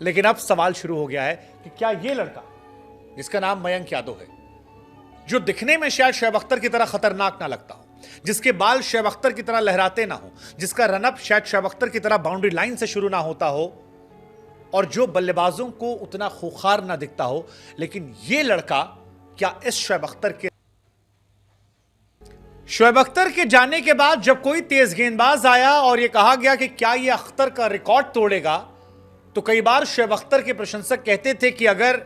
लेकिन अब सवाल शुरू हो गया है कि क्या ये लड़का, जिसका नाम मयंक यादव है, जो दिखने में शायद शोएब अख्तर की तरह खतरनाक ना लगता हो, जिसके बाल शोएब अख्तर की तरह लहराते ना हो, जिसका रनअप शायद शोएब अख्तर की तरह बाउंड्री लाइन से शुरू ना होता हो, और जो बल्लेबाजों को उतना खूंखार ना दिखता हो, लेकिन ये लड़का क्या इस शोएब अख्तर के जाने के बाद जब कोई तेज गेंदबाज आया और यह कहा गया कि क्या यह अख्तर का रिकॉर्ड तोड़ेगा, तो कई बार शोएब अख्तर के प्रशंसक कहते थे कि अगर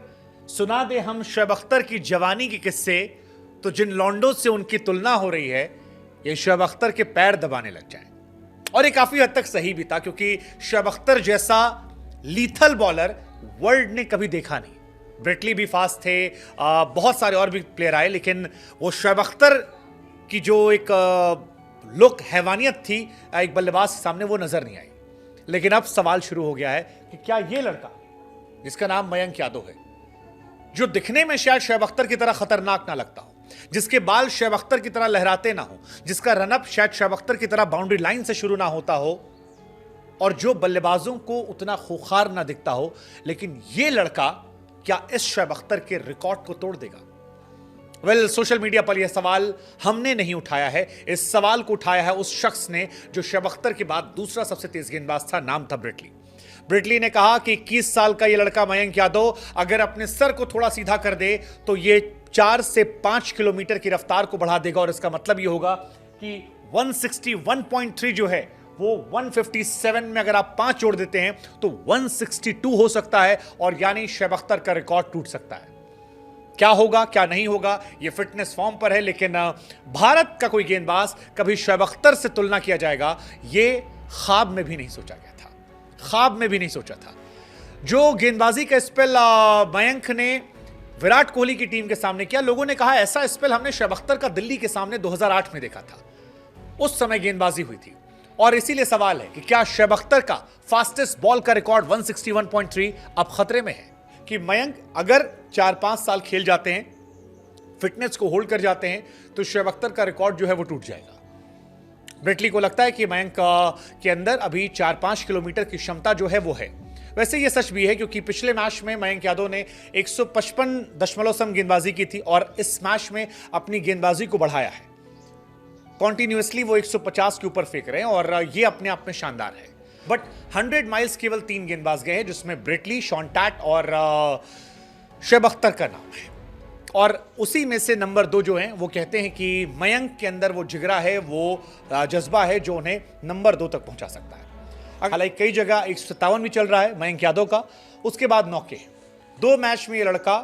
सुना दे हम शोएब अख्तर की जवानी के किस्से, तो जिन लॉन्डो से उनकी तुलना हो रही है, यह शोएब अख्तर के पैर दबाने लग जाए। और यह काफी हद तक सही भी था, क्योंकि शोएब अख्तर जैसा लीथल बॉलर वर्ल्ड ने कभी देखा नहीं। ब्रेटली भी फास्ट थे, बहुत सारे और भी प्लेयर आए, लेकिन वो शोएब अख्तर की जो एक लुक, हैवानियत थी एक बल्लेबाज के सामने, वो नजर नहीं आई। लेकिन अब सवाल शुरू हो गया है कि क्या ये लड़का, जिसका नाम मयंक यादव है, जो दिखने में शायद शोएब अख्तर की तरह खतरनाक ना लगता हो, जिसके बाल शोएब अख्तर की तरह लहराते ना हो, जिसका रनअप शायद शोएब अख्तर की तरह बाउंड्री लाइन से शुरू ना होता हो, और जो बल्लेबाजों को उतना खूंखार ना दिखता हो, लेकिन ये लड़का क्या इस शोएब अख्तर के रिकॉर्ड को तोड़ देगा? सोशल मीडिया पर यह सवाल हमने नहीं उठाया है, इस सवाल को उठाया है उस शख्स ने जो शोएब अख्तर के बाद दूसरा सबसे तेज गेंदबाज था, नाम था ब्रेटली। ब्रेटली ने कहा कि 21 साल का यह लड़का मयंक यादव अगर अपने सर को थोड़ा सीधा कर दे तो ये 4 से 5 किलोमीटर की रफ्तार को बढ़ा देगा, और इसका मतलब यह होगा कि 161.3 जो है वो 157 में अगर आप 5 जोड़ देते हैं तो 162 हो सकता है, और यानी शोएब अख्तर का रिकॉर्ड टूट सकता है। क्या होगा क्या नहीं होगा ये फिटनेस फॉर्म पर है, लेकिन भारत का कोई गेंदबाज कभी शोएब अख्तर से तुलना किया जाएगा, ये ख्वाब में भी नहीं सोचा गया था, ख्वाब में भी नहीं सोचा था। जो गेंदबाजी का स्पेल मयंक ने विराट कोहली की टीम के सामने किया, लोगों ने कहा ऐसा स्पेल हमने शोएब अख्तर का दिल्ली के सामने 2008 में देखा था, उस समय गेंदबाजी हुई थी। और इसीलिए सवाल है कि क्या शोएब अख्तर का फास्टेस्ट बॉल का रिकॉर्ड 161.3 अब खतरे में है? कि मयंक अगर 4-5 साल खेल जाते हैं, फिटनेस को होल्ड कर जाते हैं, तो शोएब अख्तर का रिकॉर्ड जो है वो टूट जाएगा। ब्रेटली को लगता है कि मयंक के अंदर अभी 4-5 किलोमीटर की क्षमता जो है वो है। वैसे ये सच भी है, क्योंकि पिछले मैच में मयंक यादव ने 155 गेंदबाजी की थी, और इस मैच में अपनी गेंदबाजी को बढ़ाया है। कॉन्टिन्यूसली वो 150 के ऊपर फेंक रहे हैं, और ये अपने आप में शानदार है। बट 100 माइल्स केवल 3 गेंदबाज गए हैं, जिसमें ब्रेटली, शॉन टैट और शोएब अख्तर का नाम है। और उसी में से नंबर 2 जो हैं वो कहते हैं कि मयंक के अंदर वो जिगरा है, वो जज्बा है जो उन्हें नंबर 2 तक पहुंचा सकता है। हालांकि कई जगह 157 भी चल रहा है मयंक यादव का, उसके बाद 9 के 2 मैच में ये लड़का